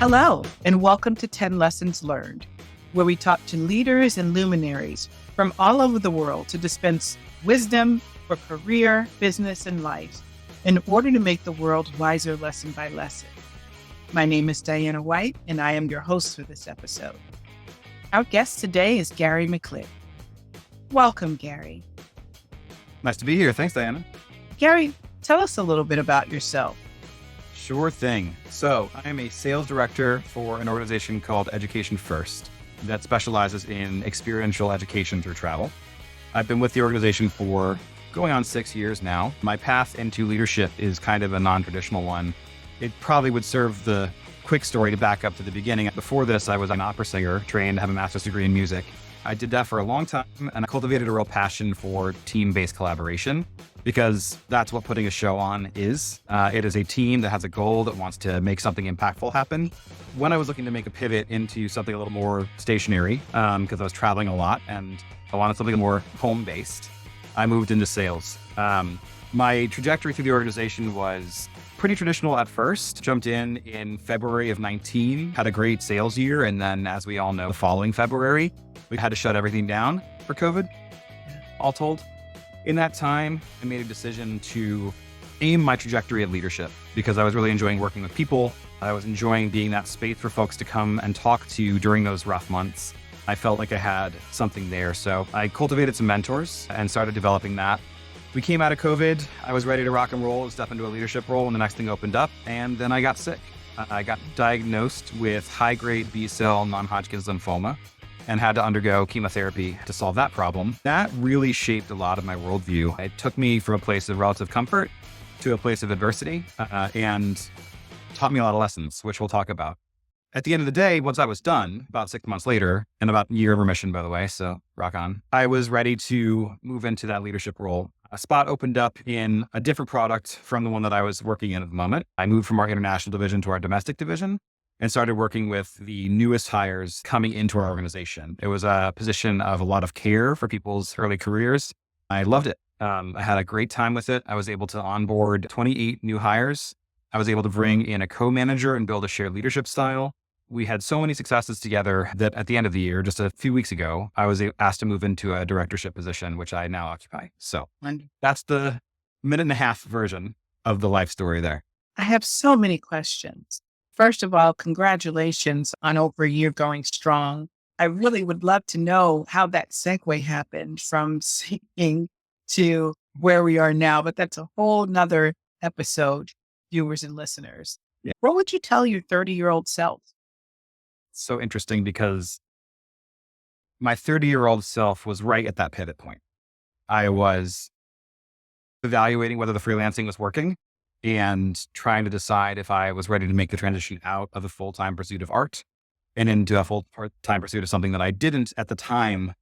Hello, and welcome to 10 Lessons Learned, where we talk to leaders and luminaries from all over the world to dispense wisdom for career, business, and life in order to make the world wiser lesson by lesson. My name is Diana White, and I am your host for this episode. Our guest today is Garry McLinn. Welcome, Garry. Nice to be here. Thanks, Diana. Garry, tell us a little bit about yourself. Sure thing. So I am a sales director for an organization called Education First that specializes in experiential education through travel. I've been with the organization for going on 6 years now. My path into leadership is kind of a non-traditional one. It probably would serve the quick story to back up to the beginning. Before this, I was an opera singer, trained to have a master's degree in music. I did that for a long time, and I cultivated a real passion for team-based collaboration because that's what putting a show on is. It is a team that has a goal that wants to make something impactful happen. When I was looking to make a pivot into something a little more stationary, because I was traveling a lot and I wanted something more home-based, I moved into sales. My trajectory through the organization was pretty traditional at first. Jumped in February of 19, had a great sales year. And then, as we all know, the following February, we had to shut everything down for COVID, all told. In that time, I made a decision to aim my trajectory at leadership because I was really enjoying working with people. I was enjoying being that space for folks to come and talk to during those rough months. I felt like I had something there. So I cultivated some mentors and started developing that. We came out of COVID. I was ready to rock and roll and step into a leadership role when the next thing opened up. And then I got sick. I got diagnosed with high-grade B-cell non-Hodgkin's lymphoma and had to undergo chemotherapy to solve that problem. That really shaped a lot of my worldview. It took me from a place of relative comfort to a place of adversity and taught me a lot of lessons, which we'll talk about. At the end of the day, once I was done, about 6 months later, and about a year of remission, by the way, so rock on, I was ready to move into that leadership role. A spot opened up in a different product from the one that I was working in at the moment. I moved from our international division to our domestic division and started working with the newest hires coming into our organization. It was a position of a lot of care for people's early careers. I loved it. I had a great time with it. I was able to onboard 28 new hires. I was able to bring in a co-manager and build a shared leadership style. We had so many successes together that at the end of the year, just a few weeks ago, I was asked to move into a directorship position, which I now occupy. So that's the minute and a half version of the life story there. I have so many questions. First of all, congratulations on over a year going strong. I really would love to know how that segue happened from singing to where we are now, but that's a whole nother episode, viewers and listeners. Yeah. What would you tell your 30-year-old self? So interesting because my 30-year-old self was right at that pivot point. I was evaluating whether the freelancing was working and trying to decide if I was ready to make the transition out of the full-time pursuit of art and into a full-time pursuit of something that I didn't at the time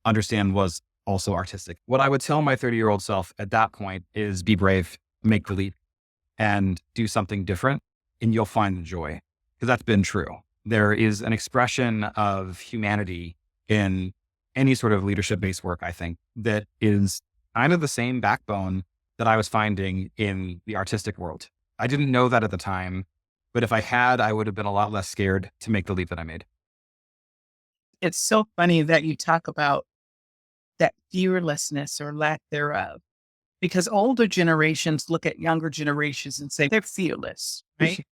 understand was also artistic. What I would tell my 30-year-old self at that point is be brave, make the leap, and do something different, and you'll find the joy, because that's been true. There is an expression of humanity in any sort of leadership-based work, I think, that is kind of the same backbone that I was finding in the artistic world. I didn't know that at the time, but if I had, I would have been a lot less scared to make the leap that I made. It's so funny that you talk about that fearlessness or lack thereof, because older generations look at younger generations and say they're fearless, right?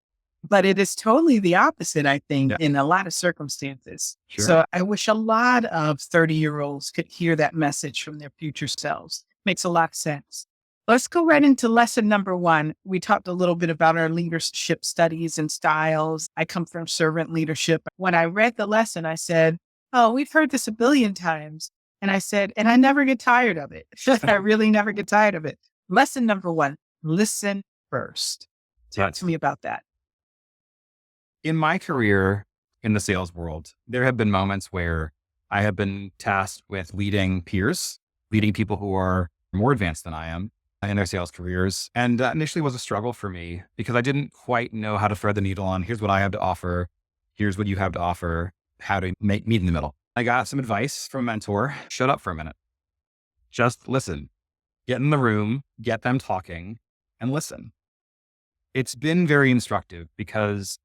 But it is totally the opposite, I think, in a lot of circumstances. Sure. So I wish a lot of 30-year-olds could hear that message from their future selves. Makes a lot of sense. Let's go right into lesson number 1. We talked a little bit about our leadership studies and styles. I come from servant leadership. When I read the lesson, I said, oh, we've heard this a billion times. And I said, and I never get tired of it. I really never get tired of it. Lesson number 1, listen first. Talk to me about that. In my career in the sales world, there have been moments where I have been tasked with leading peers, leading people who are more advanced than I am in their sales careers. And that initially was a struggle for me because I didn't quite know how to thread the needle on here's what I have to offer. Here's what you have to offer. How to meet in the middle. I got some advice from a mentor. Shut up for a minute. Just listen. Get in the room, get them talking, and listen. It's been very instructive because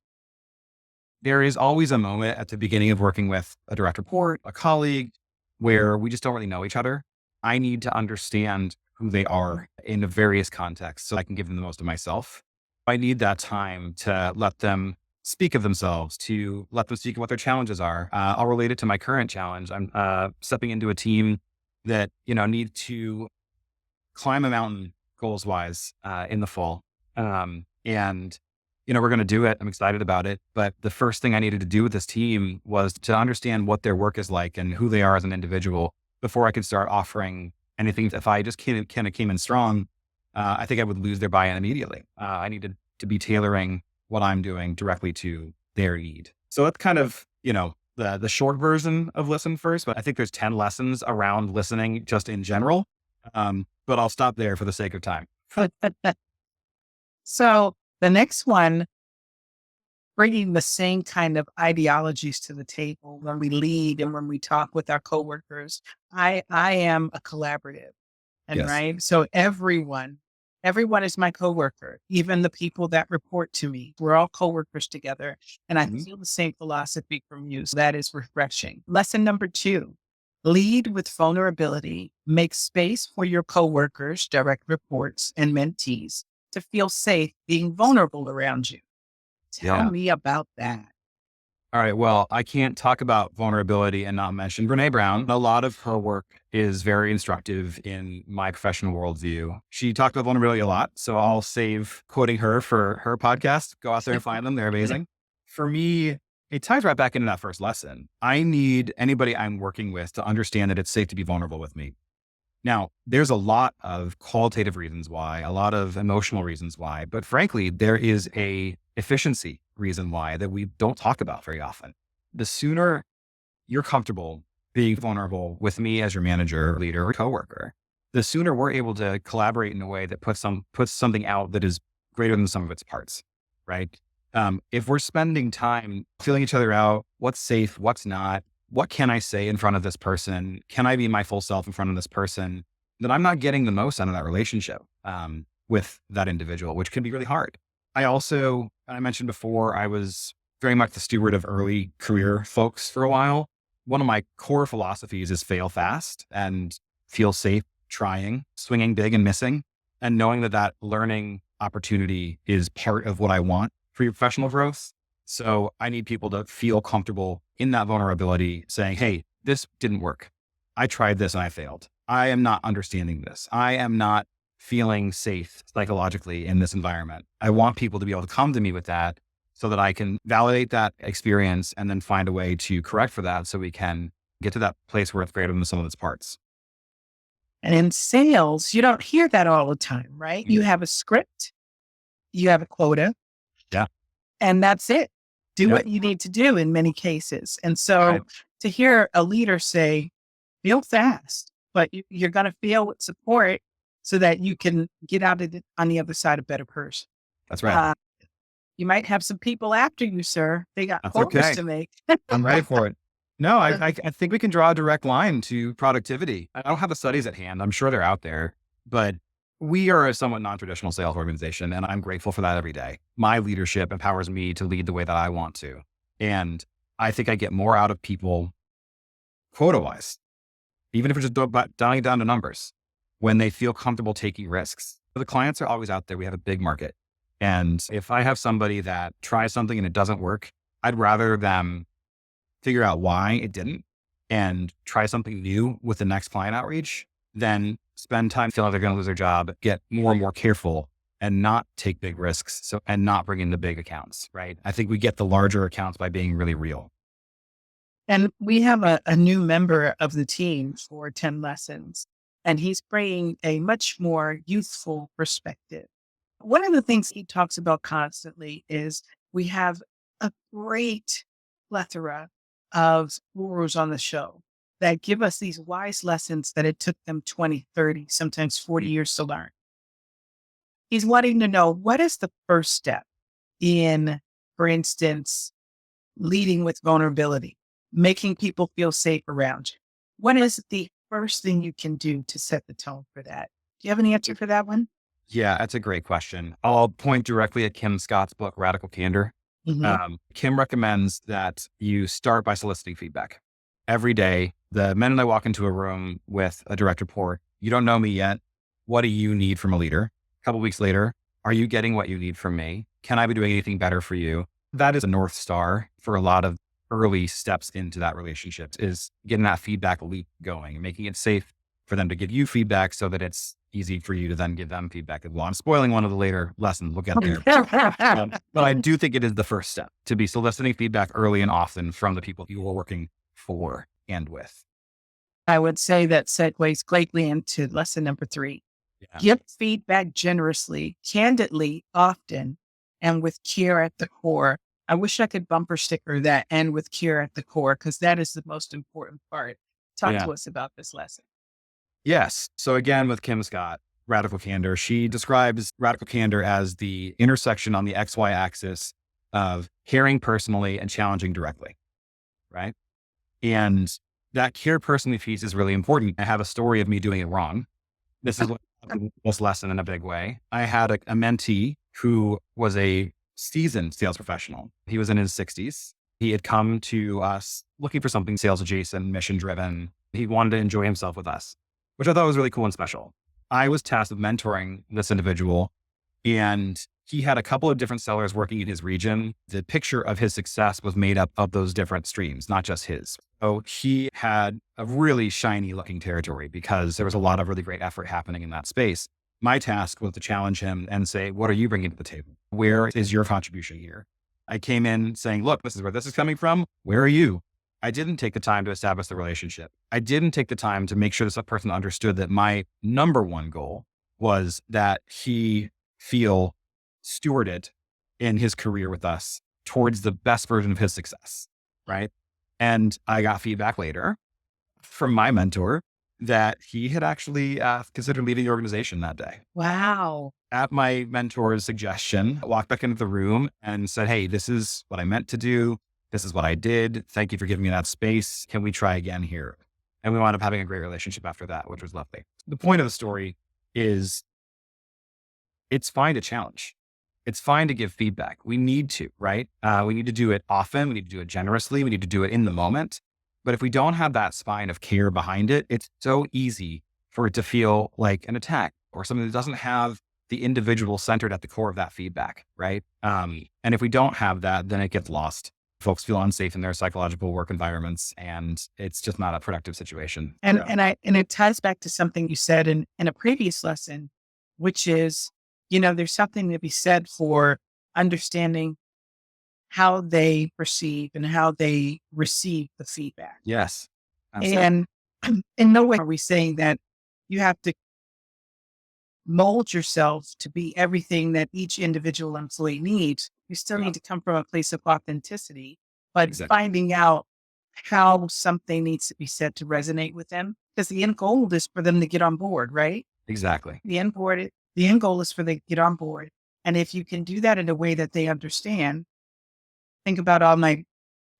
there is always a moment at the beginning of working with a direct report, a colleague, where we just don't really know each other. I need to understand who they are in the various contexts so I can give them the most of myself. I need that time to let them speak of themselves, to let them speak of what their challenges are. I'll relate it to my current challenge. I'm stepping into a team that, need to climb a mountain goals wise in the fall. And we're going to do it. I'm excited about it. But the first thing I needed to do with this team was to understand what their work is like and who they are as an individual before I could start offering anything. If I just kind of came in strong, I think I would lose their buy-in immediately. I needed to be tailoring what I'm doing directly to their need. So that's kind of, the short version of listen first, but I think there's 10 lessons around listening just in general. But I'll stop there for the sake of time. So the next one, bringing the same kind of ideologies to the table when we lead and when we talk with our coworkers. I am a collaborative, and Yes. right. So everyone is my coworker, even the people that report to me. We're all coworkers together, and I feel the same philosophy from you. So that is refreshing. Lesson number 2: lead with vulnerability. Make space for your coworkers, direct reports, and mentees to feel safe being vulnerable around you. Tell me about that. All right. Well, I can't talk about vulnerability and not mention Brene Brown. A lot of her work is very instructive in my professional worldview. She talked about vulnerability a lot, so I'll save quoting her for her podcast. Go out there and find them. They're amazing. For me, it ties right back into that first lesson. I need anybody I'm working with to understand that it's safe to be vulnerable with me. Now, there's a lot of qualitative reasons why, a lot of emotional reasons why, but frankly, there is a efficiency reason why that we don't talk about very often. The sooner you're comfortable being vulnerable with me as your manager, leader, or coworker, the sooner we're able to collaborate in a way that puts something out that is greater than the sum of its parts, right? If we're spending time feeling each other out, what's safe, what's not, what can I say in front of this person? Can I be my full self in front of this person? Then I'm not getting the most out of that relationship with that individual, which can be really hard. I mentioned before, I was very much the steward of early career folks for a while. One of my core philosophies is fail fast and feel safe trying, swinging big and missing, and knowing that learning opportunity is part of what I want for your professional growth. So I need people to feel comfortable in that vulnerability saying, hey, this didn't work. I tried this and I failed. I am not understanding this. I am not feeling safe psychologically in this environment. I want people to be able to come to me with that so that I can validate that experience and then find a way to correct for that so we can get to that place where it's greater than the sum of its parts. And in sales, you don't hear that all the time, right? You have a script, you have a quota. Yeah. And that's it. Do what you need to do in many cases. And so to hear a leader say, feel fast, but you're going to feel with support so that you can get out of it on the other side a better person. That's right. You might have some people after you, sir. They got quotas to make. I'm ready for it. No, I think we can draw a direct line to productivity. I don't have the studies at hand. I'm sure they're out there, but we are a somewhat non-traditional sales organization, and I'm grateful for that every day. My leadership empowers me to lead the way that I want to. And I think I get more out of people quota-wise, even if it's just dialing it down to numbers, when they feel comfortable taking risks. The clients are always out there. We have a big market. And if I have somebody that tries something and it doesn't work, I'd rather them figure out why it didn't and try something new with the next client outreach than spend time feeling like they're going to lose their job, get more and more careful and not take big risks. And not bring in the big accounts, right? I think we get the larger accounts by being really real. And we have a new member of the team for 10 lessons, and he's bringing a much more youthful perspective. One of the things he talks about constantly is we have a great plethora of gurus on the show that give us these wise lessons that it took them 20, 30, sometimes 40 years to learn. He's wanting to know, what is the first step in, for instance, leading with vulnerability, making people feel safe around you? What is the first thing you can do to set the tone for that? Do you have an answer for that one? Yeah, that's a great question. I'll point directly at Kim Scott's book, Radical Candor. Mhm. Kim recommends that you start by soliciting feedback. Every day, the minute I walk into a room with a direct report, you don't know me yet. What do you need from a leader? A couple weeks later, are you getting what you need from me? Can I be doing anything better for you? That is a North Star for a lot of early steps into that relationship, is getting that feedback loop going and making it safe for them to give you feedback so that it's easy for you to then give them feedback as well. I'm spoiling one of the later lessons. We'll get there. But I do think it is the first step to be soliciting feedback early and often from the people you are working for and with. I would say that segues greatly into lesson number 3. Yeah. Give feedback generously, candidly, often, and with care at the core. I wish I could bumper sticker that and with care at the core, because that is the most important part. Talk Yeah. to us about this lesson. Yes. So again, with Kim Scott, radical candor, she describes radical candor as the intersection on the XY axis of caring personally and challenging directly. Right. And that care personally piece is really important. I have a story of me doing it wrong. This is what this lesson in a big way. I had a mentee who was a seasoned sales professional. He was in his 60s. He had come to us looking for something sales adjacent, mission driven. He wanted to enjoy himself with us, which I thought was really cool and special. I was tasked with mentoring this individual, and he had a couple of different sellers working in his region. The picture of his success was made up of those different streams, not just his. So he had a really shiny looking territory because there was a lot of really great effort happening in that space. My task was to challenge him and say, what are you bringing to the table? Where is your contribution here? I came in saying, look, this is where this is coming from. Where are you? I didn't take the time to establish the relationship. I didn't take the time to make sure this person understood that my number one goal was that he feel stewarded in his career with us towards the best version of his success. Right. And I got feedback later from my mentor that he had actually considered leaving the organization that day. Wow. At my mentor's suggestion, I walked back into the room and said, hey, this is what I meant to do. This is what I did. Thank you for giving me that space. Can we try again here? And we wound up having a great relationship after that, which was lovely. The point of the story is it's fine to challenge. It's fine to give feedback. We need to, right? We need to do it often. We need to do it generously. We need to do it in the moment. But if we don't have that spine of care behind it, it's so easy for it to feel like an attack or something that doesn't have the individual centered at the core of that feedback, right? And if we don't have that, then it gets lost. Folks feel unsafe in their psychological work environments, and it's just not a productive situation. And it ties back to something you said in a previous lesson, which is, there's something to be said for understanding how they perceive and how they receive the feedback. Yes. Absolutely. And in no way are we saying that you have to mold yourself to be everything that each individual employee needs. You still need to come from a place of authenticity, but finding out how something needs to be said to resonate with them, because the end goal is for them to get on board, right? Exactly. The end goal is for them to get on board. And if you can do that in a way that they understand, think about all my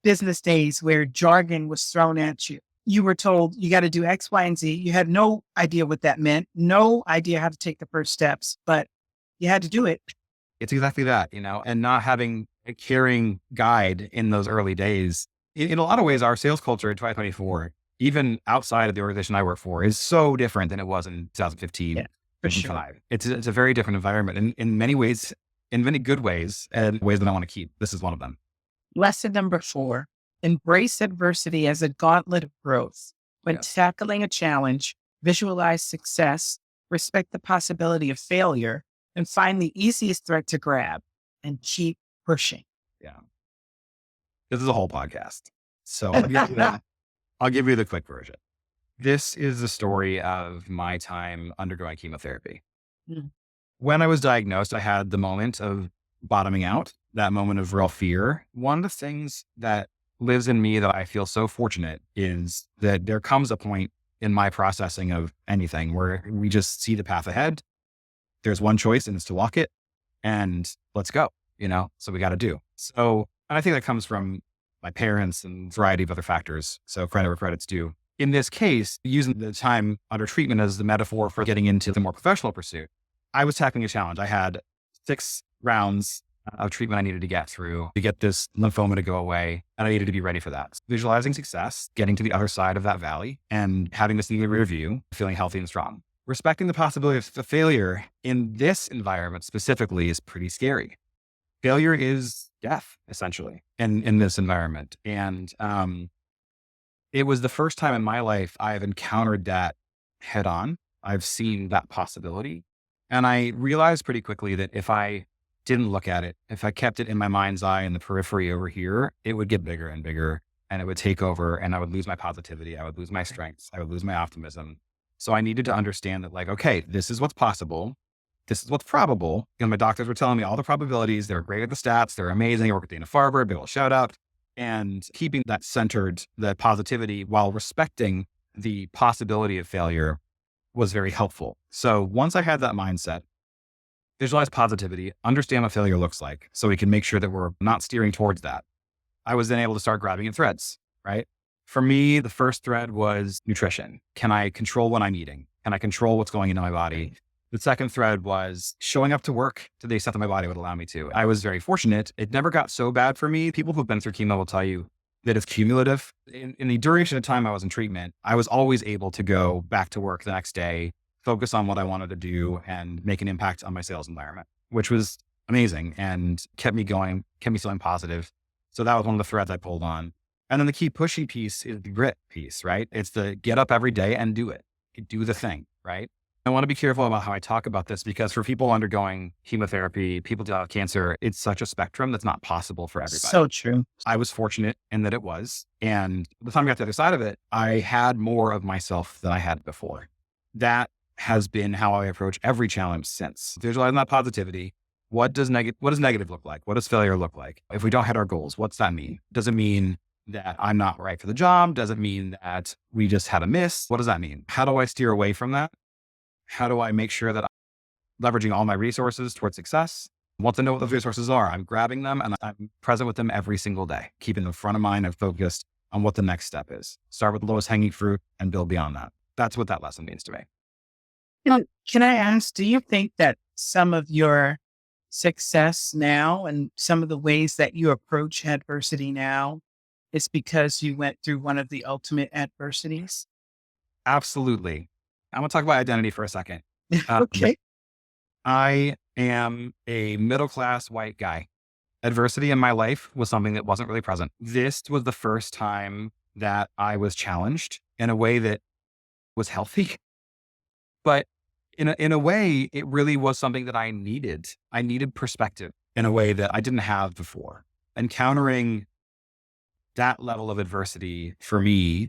business days where jargon was thrown at you. You were told you got to do X, Y, and Z. You had no idea what that meant, no idea how to take the first steps, but you had to do it. It's exactly that, and not having a caring guide in those early days. In a lot of ways, our sales culture in 2024, even outside of the organization I work for, is so different than it was in 2015. Yeah, for sure. 2005. It's a very different environment in many ways, in many good ways, and ways that I want to keep. This is one of them. Lesson number 4, embrace adversity as a gauntlet of growth. When tackling a challenge, visualize success, respect the possibility of failure, and find the easiest thread to grab and keep pushing. Yeah. This is a whole podcast. So I'll give you the quick version. This is the story of my time undergoing chemotherapy. Mm. When I was diagnosed, I had the moment of bottoming out, that moment of real fear. One of the things that lives in me that I feel so fortunate is that there comes a point in my processing of anything where we just see the path ahead. There's one choice and it's to walk it, and let's go, so we got to do. So I think that comes from my parents and a variety of other factors. So credit where credit's due. In this case, using the time under treatment as the metaphor for getting into the more professional pursuit, I was tackling a challenge. I had 6 rounds of treatment I needed to get through to get this lymphoma to go away. And I needed to be ready for that. Visualizing success, getting to the other side of that valley and having this in the rear view, feeling healthy and strong. Respecting the possibility of failure in this environment specifically is pretty scary. Failure is death, essentially, in this environment. And it was the first time in my life I've encountered that head on. I've seen that possibility. And I realized pretty quickly that if I didn't look at it, if I kept it in my mind's eye in the periphery over here, it would get bigger and bigger and it would take over and I would lose my positivity. I would lose my strengths. I would lose my optimism. So I needed to understand that like, okay, this is what's possible. This is what's probable. And my doctors were telling me all the probabilities. They were great at the stats. They're amazing. I work at Dana-Farber, big old shout out. And keeping that centered, the positivity while respecting the possibility of failure was very helpful. So once I had that mindset, visualize positivity, understand what failure looks like so we can make sure that we're not steering towards that. I was then able to start grabbing at threads, right? For me, the first thread was nutrition. Can I control what I'm eating? Can I control what's going into my body? The second thread was showing up to work to the extent that my body would allow me to. I was very fortunate. It never got so bad for me. People who've been through chemo will tell you that it's cumulative. In the duration of time I was in treatment, I was always able to go back to work the next day, focus on what I wanted to do and make an impact on my sales environment, which was amazing and kept me going, kept me feeling positive. So that was one of the threads I pulled on. And then the key pushy piece is the grit piece, right? It's the get up every day and do it. Do the thing, right? I want to be careful about how I talk about this because for people undergoing chemotherapy, people dealing with cancer, it's such a spectrum that's not possible for everybody. So true. I was fortunate in that it was. And by the time I got to the other side of it, I had more of myself than I had before. That has been how I approach every challenge since. Visualizing that positivity. What does negative look like? What does failure look like? If we don't hit our goals, what's that mean? Does it mean that I'm not right for the job? Does it mean that we just had a miss? What does that mean? How do I steer away from that? How do I make sure that I'm leveraging all my resources towards success? Once I know what those resources are, I'm grabbing them and I'm present with them every single day, keeping them front of mind and focused on what the next step is. Start with the lowest hanging fruit and build beyond that. That's what that lesson means to me. Can I ask, do you think that some of your success now and some of the ways that you approach adversity now is because you went through one of the ultimate adversities? Absolutely. I'm going to talk about identity for a second. Okay. I am a middle-class white guy. Adversity in my life was something that wasn't really present. This was the first time that I was challenged in a way that was healthy. But in a way, it really was something that I needed. I needed perspective in a way that I didn't have before. Encountering that level of adversity for me,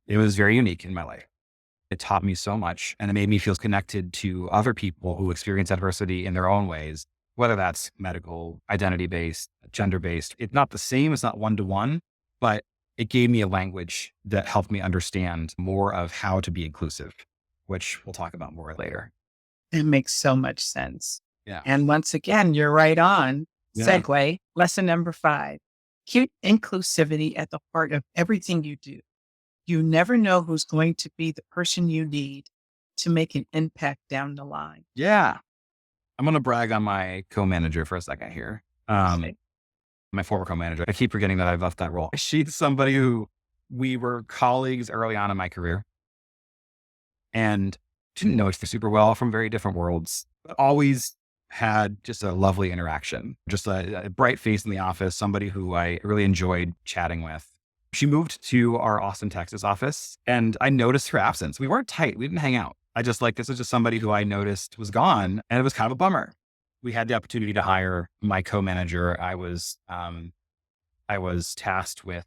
it was very unique in my life. It taught me so much and it made me feel connected to other people who experience adversity in their own ways, whether that's medical, identity-based, gender-based. It's not the same. It's not one-to-one, but it gave me a language that helped me understand more of how to be inclusive, which we'll talk about more later. It makes so much sense. Yeah. And once again, you're right on. Yeah. Segue, lesson number 5, keep inclusivity at the heart of everything you do. You never know who's going to be the person you need to make an impact down the line. Yeah. I'm going to brag on my co-manager for a second here. My former co-manager. I keep forgetting that I've left that role. She's somebody who we were colleagues early on in my career and didn't know each other super well from very different worlds, but always had just a lovely interaction, just a bright face in the office, somebody who I really enjoyed chatting with. She moved to our Austin, Texas office and I noticed her absence. We weren't tight. We didn't hang out. This was just somebody who I noticed was gone and it was kind of a bummer. We had the opportunity to hire my co-manager. I was tasked with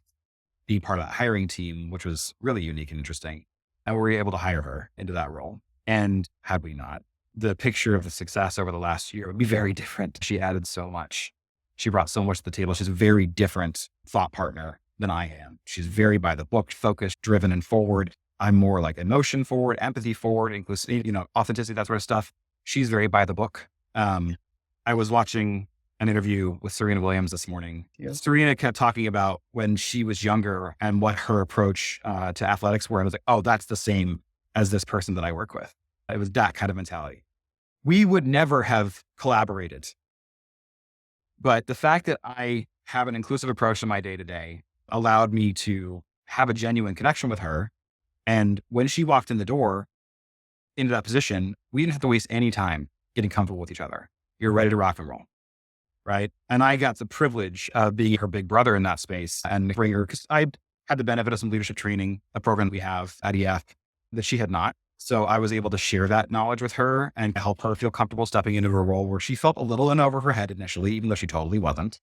being part of that hiring team, which was really unique and interesting. And we were able to hire her into that role. And had we not, the picture of the success over the last year would be very different. She added so much. She brought so much to the table. She's a very different thought partner than I am. She's very by the book, focused, driven, and forward. I'm more like emotion forward, empathy forward, inclusivity, authenticity, that sort of stuff. She's very by the book. I was watching an interview with Serena Williams this morning. Yeah. Serena kept talking about when she was younger and what her approach to athletics were. And I was like, oh, that's the same as this person that I work with. It was that kind of mentality. We would never have collaborated But the fact that I have an inclusive approach to my day to day allowed me to have a genuine connection with her. And when she walked in the door into that position, we didn't have to waste any time getting comfortable with each other. You're ready to rock and roll. Right. And I got the privilege of being her big brother in that space and bring her, because I had the benefit of some leadership training, a program we have at EF that she had not. So I was able to share that knowledge with her and help her feel comfortable stepping into a role where she felt a little in over her head initially, even though she totally wasn't.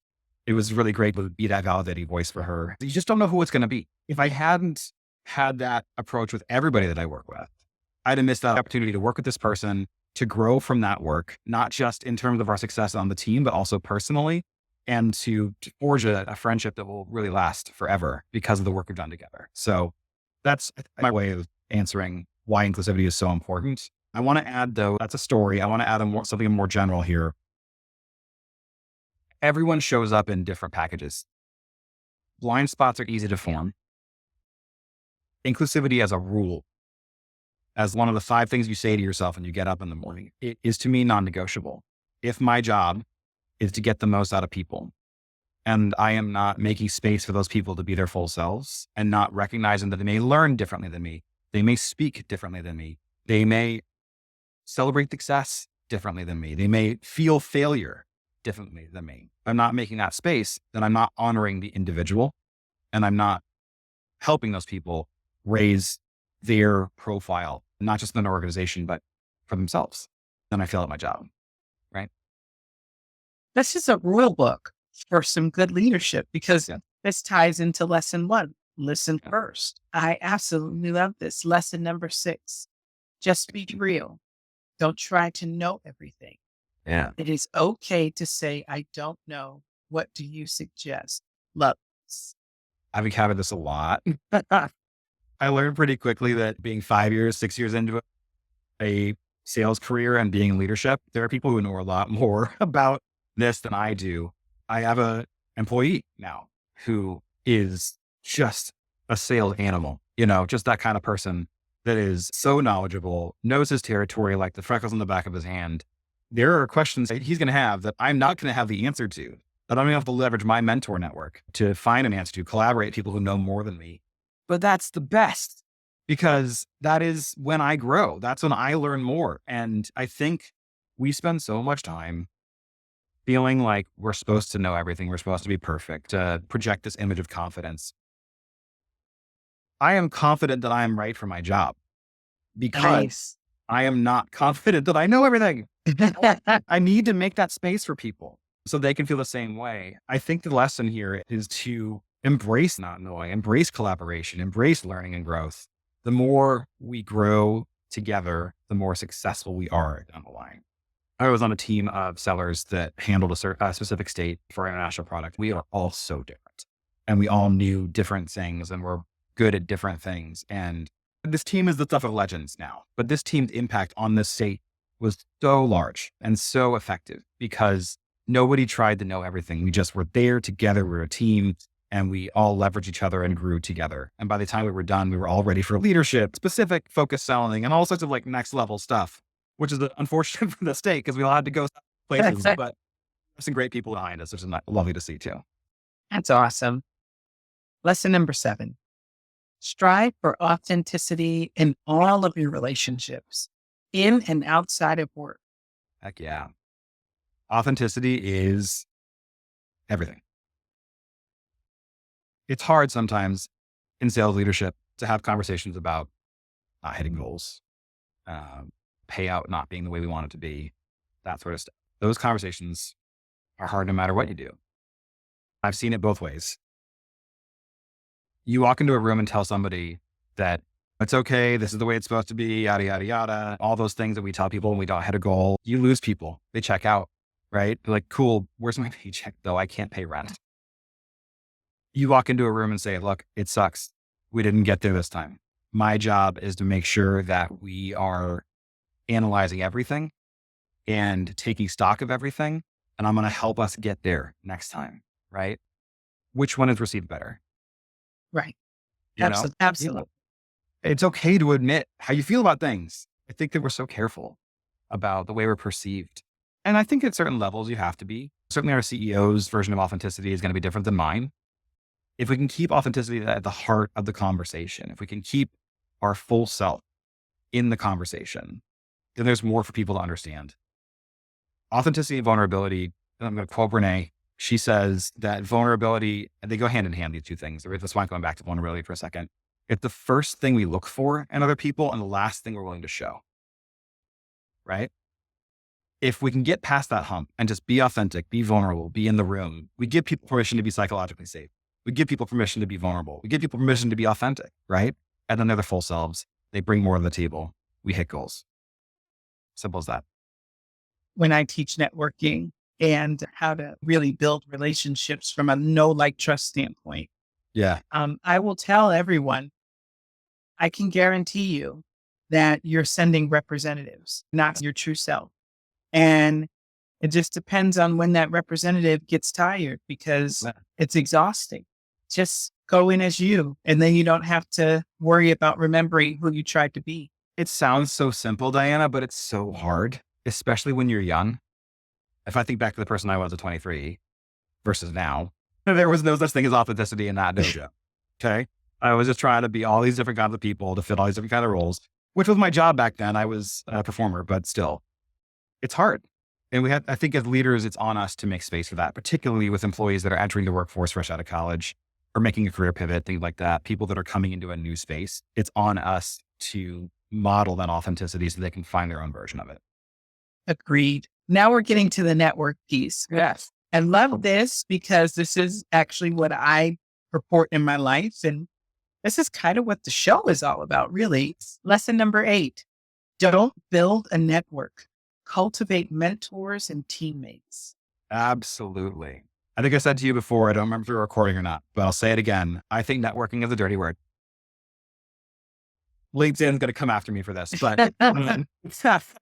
It was really great to be that validating voice for her. You just don't know who it's going to be. If I hadn't had that approach with everybody that I work with, I'd have missed that opportunity to work with this person, to grow from that work, not just in terms of our success on the team, but also personally, and to forge a friendship that will really last forever because of the work we've done together. So that's my way of answering why inclusivity is so important. I want to add, though, that's a story. I want to add something more general here. Everyone shows up in different packages. Blind spots are easy to form. Inclusivity as a rule, as one of the 5 things you say to yourself when you get up in the morning, it is to me non-negotiable. If my job is to get the most out of people, and I am not making space for those people to be their full selves and not recognizing that they may learn differently than me, they may speak differently than me, they may celebrate success differently than me, they may feel failure differently than me. If I'm not making that space, then I'm not honoring the individual, and I'm not helping those people raise their profile, not just in an organization, but for themselves. Then I fail at my job, right? This is a rule book for some good leadership, because this ties into lesson 1. Listen first. I absolutely love this. Lesson number 6, just be real. Don't try to know everything. Yeah. It is okay to say, I don't know. What do you suggest? Love this. I've encountered this a lot. I learned pretty quickly that being 5 years, 6 years into a sales career and being in leadership, there are people who know a lot more about this than I do. I have an employee now who is just a sales animal, just that kind of person that is so knowledgeable, knows his territory like the freckles on the back of his hand. There are questions that he's going to have that I'm not going to have the answer to, that I'm going to have to leverage my mentor network to find an answer to, collaborate with people who know more than me. But that's the best, because that is when I grow. That's when I learn more. And I think we spend so much time feeling like we're supposed to know everything. We're supposed to be perfect, to project this image of confidence. I am confident that I am right for my job because I am not confident that I know everything. I need to make that space for people so they can feel the same way. I think the lesson here is to embrace not knowing, embrace collaboration, embrace learning and growth. The more we grow together, the more successful we are down the line. I was on a team of sellers that handled a specific state for an international product. We are all so different, and we all knew different things and were good at different things. And this team is the stuff of legends now, but this team's impact on this state was so large and so effective because nobody tried to know everything. We just were there together. We were a team, and we all leveraged each other and grew together. And by the time we were done, we were all ready for leadership, specific focus selling, and all sorts of next level stuff, which is unfortunate for the state because we all had to go places, but there's some great people behind us, which is lovely to see too. That's awesome. Lesson number 7, strive for authenticity in all of your relationships, in and outside of work. Heck yeah. Authenticity is everything. It's hard sometimes in sales leadership to have conversations about not hitting goals, payout not being the way we want it to be, that sort of stuff. Those conversations are hard no matter what you do. I've seen it both ways. You walk into a room and tell somebody that it's okay, this is the way it's supposed to be, yada, yada, yada, all those things that we tell people when we don't hit a goal. You lose people. They check out, right? They're like, cool, where's my paycheck though? I can't pay rent. You walk into a room and say, look, it sucks. We didn't get there this time. My job is to make sure that we are analyzing everything and taking stock of everything. And I'm going to help us get there next time, right? Which one is received better? Right. You know? Absolutely. It's okay to admit how you feel about things. I think that we're so careful about the way we're perceived. And I think at certain levels you have to be. Certainly our CEO's version of authenticity is going to be different than mine. If we can keep authenticity at the heart of the conversation, if we can keep our full self in the conversation, then there's more for people to understand. Authenticity and vulnerability, and I'm going to quote Renee. She says that vulnerability, and they go hand in hand, these two things. That's why I'm going back to vulnerability for a second. It's the first thing we look for in other people and the last thing we're willing to show, right? If we can get past that hump and just be authentic, be vulnerable, be in the room, we give people permission to be psychologically safe. We give people permission to be vulnerable. We give people permission to be authentic, right? And then they're their full selves. They bring more to the table. We hit goals. Simple as that. When I teach networking and how to really build relationships from a know, like, trust standpoint, Yeah. I will tell everyone, I can guarantee you that you're sending representatives, not your true self. And it just depends on when that representative gets tired because it's exhausting. Just go in as you, and then you don't have to worry about remembering who you tried to be. It sounds so simple, Diana, but it's so hard, especially when you're young. If I think back to the person I was at 23 versus now, there was no such thing as authenticity in that dojo. Okay. I was just trying to be all these different kinds of people to fit all these different kinds of roles, which was my job back then. I was a performer, but still, it's hard. And I think as leaders, it's on us to make space for that, particularly with employees that are entering the workforce fresh out of college or making a career pivot, things like that. People that are coming into a new space, it's on us to model that authenticity so they can find their own version of it. Agreed. Now we're getting to the network piece. Yes. I love this because this is actually what I purport in my life. And this is kind of what the show is all about, really. Lesson number 8, don't build a network. Cultivate mentors and teammates. Absolutely. I think I said to you before, I don't remember if we were recording or not, but I'll say it again. I think networking is a dirty word. LinkedIn's going to come after me for this, but It's tough.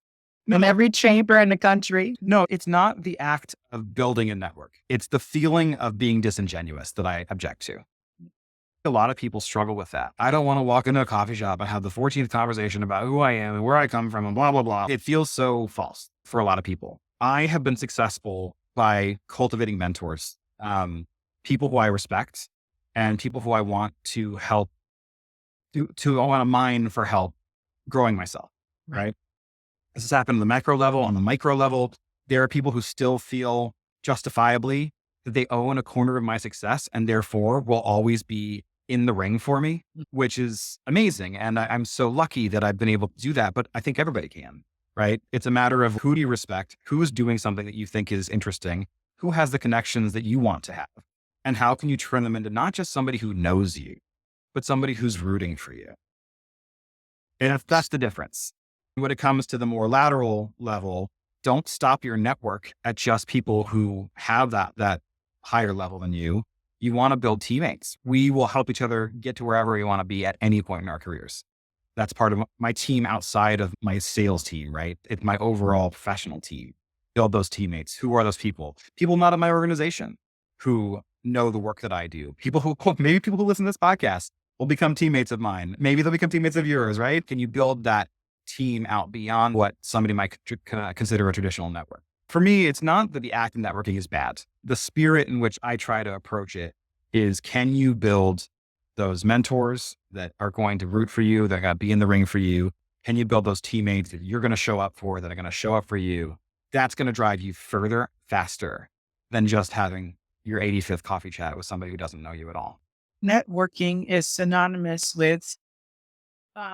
In every chamber in the country. No, it's not the act of building a network. It's the feeling of being disingenuous that I object to. A lot of people struggle with that. I don't want to walk into a coffee shop and have the 14th conversation about who I am and where I come from and blah, blah, blah. It feels so false for a lot of people. I have been successful by cultivating mentors, people who I respect and people who I want to help, I want to mine for help growing myself, right? This has happened on the macro level. On the micro level, there are people who still feel justifiably that they own a corner of my success and therefore will always be in the ring for me, which is amazing. And I'm so lucky that I've been able to do that, but I think everybody can, right? It's a matter of who do you respect, who is doing something that you think is interesting, who has the connections that you want to have, and how can you turn them into not just somebody who knows you, but somebody who's rooting for you. And if that's the difference. When it comes to the more lateral level, don't stop your network at just people who have that higher level than you. You want to build teammates. We will help each other get to wherever we want to be at any point in our careers. That's part of my team outside of my sales team, right? It's my overall professional team. Build those teammates. Who are those people? People not in my organization who know the work that I do. Maybe people who listen to this podcast will become teammates of mine. Maybe they'll become teammates of yours, right? Can you build that team out beyond what somebody might consider a traditional network? For me, it's not that the act of networking is bad. The spirit in which I try to approach it is, can you build those mentors that are going to root for you, that are going to be in the ring for you? Can you build those teammates that you're going to show up for, that are going to show up for you? That's going to drive you further, faster than just having your 85th coffee chat with somebody who doesn't know you at all. Networking is synonymous with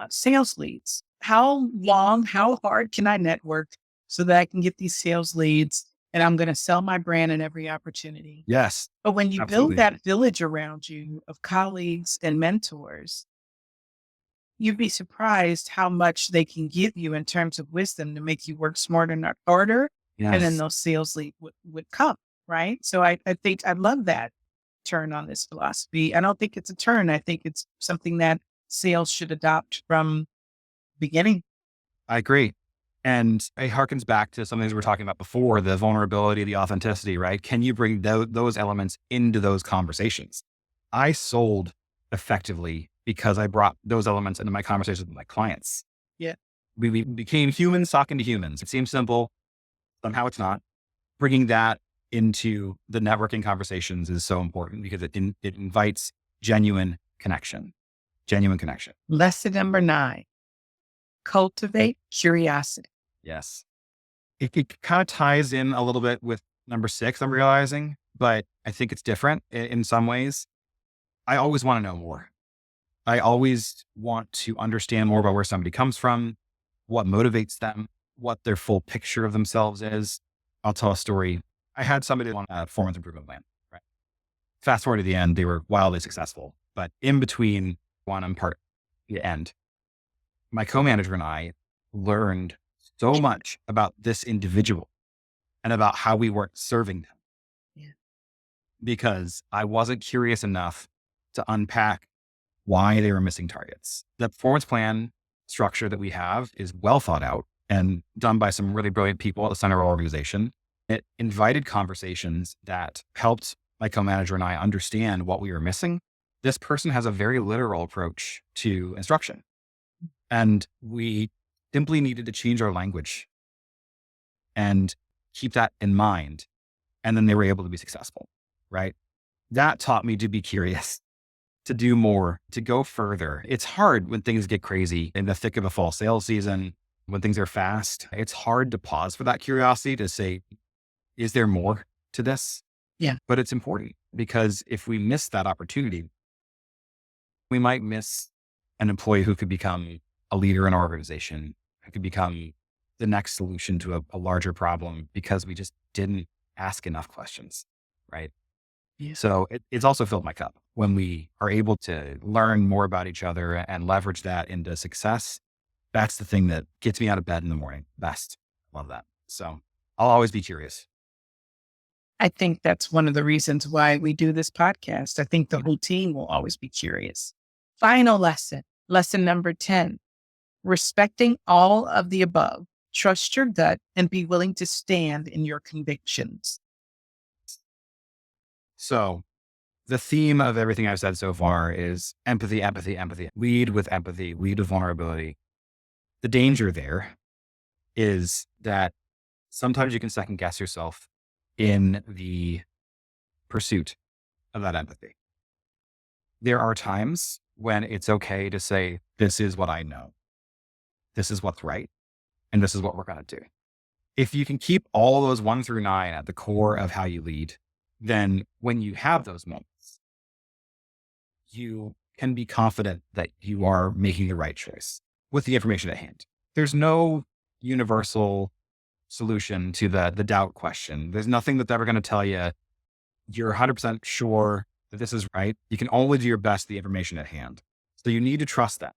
sales leads. How hard can I network so that I can get these sales leads and I'm going to sell my brand in every opportunity? Yes. But when you Absolutely. build that village around you of colleagues and mentors, you'd be surprised how much they can give you in terms of wisdom to make you work smarter, not harder. Yes. And then those sales leads would come, right? So I think I love that turn on this philosophy. I don't think it's a turn. I think it's something that sales should adopt from beginning. I agree. And it harkens back to something we were talking about before, the vulnerability, the authenticity, right? Can you bring those elements into those conversations? I sold effectively because I brought those elements into my conversations with my clients. Yeah. We became humans talking to humans. It seems simple. Somehow it's not. Bringing that into the networking conversations is so important because it invites genuine connection. Lesson number 9, cultivate curiosity. Yes. It kind of ties in a little bit with number 6, I'm realizing, but I think it's different in some ways. I always want to know more. I always want to understand more about where somebody comes from, what motivates them, what their full picture of themselves is. I'll tell a story. I had somebody on a performance improvement plan, right? Fast forward to the end, they were wildly successful, but in between one and part the end, my co-manager and I learned so much about this individual and about how we weren't serving them. Yeah. Because I wasn't curious enough to unpack why they were missing targets. The performance plan structure that we have is well thought out and done by some really brilliant people at the center of our organization. It invited conversations that helped my co-manager and I understand what we were missing. This person has a very literal approach to instruction, and we simply needed to change our language and keep that in mind. And then they were able to be successful, right? That taught me to be curious, to do more, to go further. It's hard when things get crazy in the thick of a fall sales season, when things are fast. It's hard to pause for that curiosity to say, is there more to this? Yeah. But it's important because if we miss that opportunity, we might miss an employee who could become a leader in our organization, who could become the next solution to a larger problem because we just didn't ask enough questions, right? Yeah. So it's also filled my cup when we are able to learn more about each other and leverage that into success. That's the thing that gets me out of bed in the morning. Best. Love that. So I'll always be curious. I think that's one of the reasons why we do this podcast. I think the whole team will always be curious. Final lesson, lesson number 10, respecting all of the above. Trust your gut and be willing to stand in your convictions. So the theme of everything I've said so far is empathy, empathy, empathy. Lead with empathy, lead with vulnerability. The danger there is that sometimes you can second guess yourself in the pursuit of that empathy. There are times when it's okay to say, this is what I know. This is what's right. And this is what we're going to do. If you can keep all those 1 through 9 at the core of how you lead, then when you have those moments, you can be confident that you are making the right choice with the information at hand. There's no universal solution to the doubt question. There's nothing that's ever going to tell you you're 100% sure that this is right. You can only do your best with the information at hand. So you need to trust that.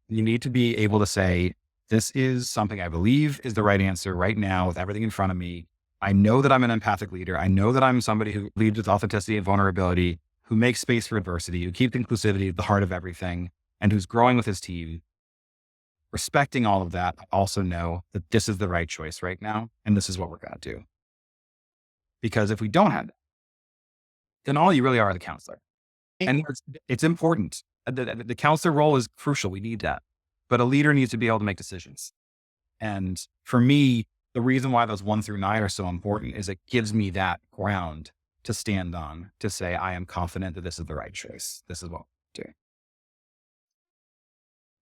You need to be able to say, this is something I believe is the right answer right now with everything in front of me. I know that I'm an empathic leader. I know that I'm somebody who leads with authenticity and vulnerability, who makes space for adversity, who keeps inclusivity at the heart of everything, and who's growing with his team. Respecting all of that, I also know that this is the right choice right now, and this is what we're going to do. Because if we don't have that, then all you really are the counselor. And it's important. The counselor role is crucial. We need that. But a leader needs to be able to make decisions. And for me, the reason why those 1 through 9 are so important is it gives me that ground to stand on, to say, I am confident that this is the right choice. This is what we'll do.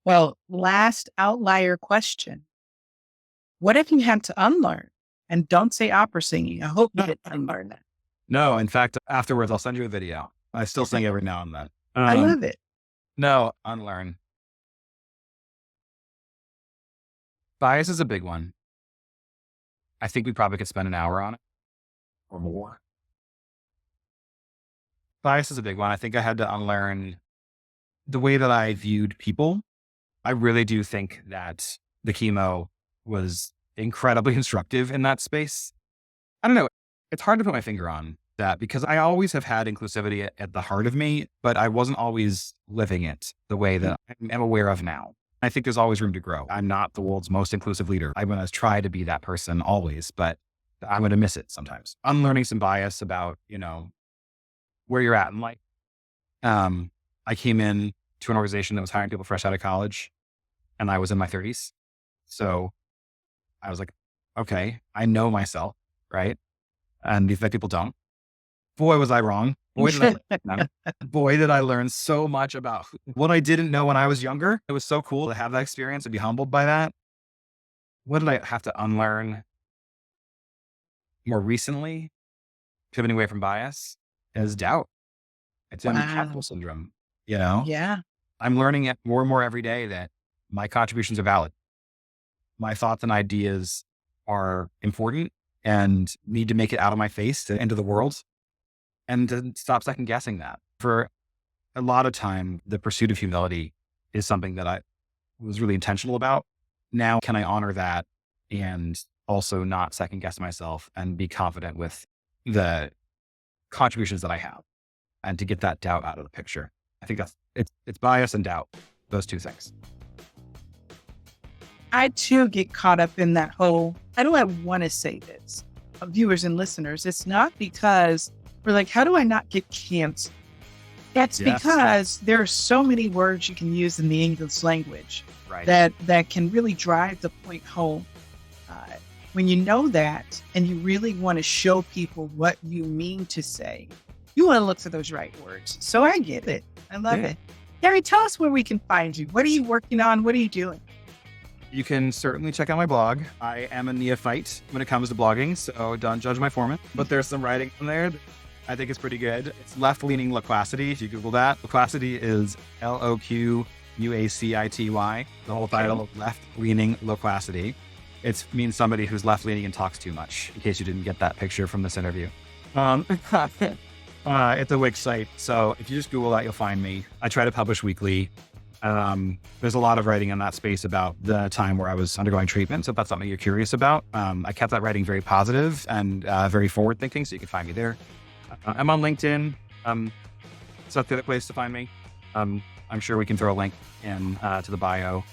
Well, last outlier question. What if you had to unlearn? And don't say opera singing. I hope you didn't unlearn that. No, in fact, afterwards, I'll send you a video. I still sing every now and then. I love it. No, unlearn. Bias is a big one. I think we probably could spend an hour on it or more. Bias is a big one. I think I had to unlearn the way that I viewed people. I really do think that the chemo was incredibly instructive in that space. I don't know. It's hard to put my finger on that because I always have had inclusivity at the heart of me, but I wasn't always living it the way that I'm aware of now. I think there's always room to grow. I'm not the world's most inclusive leader. I'm going to try to be that person always, but I'm going to miss it sometimes. Unlearning some bias about, where you're at in life. I came in to an organization that was hiring people fresh out of college and I was in my 30s. So I was like, okay, I know myself, right? and these people don't. Boy, was I wrong. Boy, did I learn so much about what I didn't know when I was younger. It was so cool to have that experience and be humbled by that. What did I have to unlearn more recently, pivoting away from bias, is doubt. It's imposter syndrome, you know? Yeah. I'm learning it more and more every day that my contributions are valid. My thoughts and ideas are important and need to make it out of my face into the world, and to stop second guessing that. For a lot of time, the pursuit of humility is something that I was really intentional about. Now, can I honor that and also not second guess myself and be confident with the contributions that I have, and to get that doubt out of the picture? I think it's bias and doubt, those two things. I too get caught up in that whole, how do I want to say this? Viewers and listeners, it's not because we're like, how do I not get canceled? That's because there are so many words you can use in the English language that can really drive the point home. When you know that and you really want to show people what you mean to say, you want to look for those right words. So I get it. I love it. Gary, tell us where we can find you. What are you working on? What are you doing? You can certainly check out my blog. I am a neophyte when it comes to blogging, so don't judge my format. But there's some writing on there that I think is pretty good. It's left-leaning loquacity. If you Google that, loquacity is LOQUACITY. The whole title of left-leaning loquacity. It means somebody who's left-leaning and talks too much, in case you didn't get that picture from this interview. It's a Wix site, so if you just Google that, you'll find me. I try to publish weekly. There's a lot of writing in that space about the time where I was undergoing treatment. So if that's something you're curious about, I kept that writing very positive and very forward-thinking, so you can find me there. I'm on LinkedIn. So that's the other place to find me. I'm sure we can throw a link in to the bio.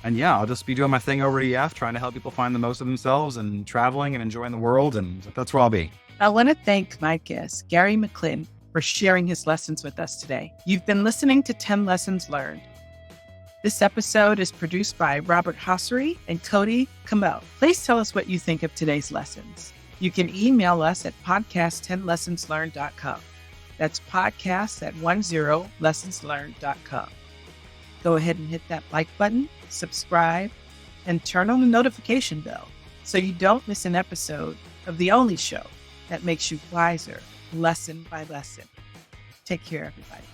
And yeah, I'll just be doing my thing over at EF, trying to help people find the most of themselves and traveling and enjoying the world. And that's where I'll be. I want to thank my guest, Gary McLinn, for sharing his lessons with us today. You've been listening to 10 Lessons Learned. This episode is produced by Robert Hossery and Cody Kamel. Please tell us what you think of today's lessons. You can email us at podcast10lessonslearned.com. That's podcast10lessonslearned.com. Go ahead and hit that like button, subscribe, and turn on the notification bell so you don't miss an episode of the only show that makes you wiser lesson by lesson. Take care, everybody.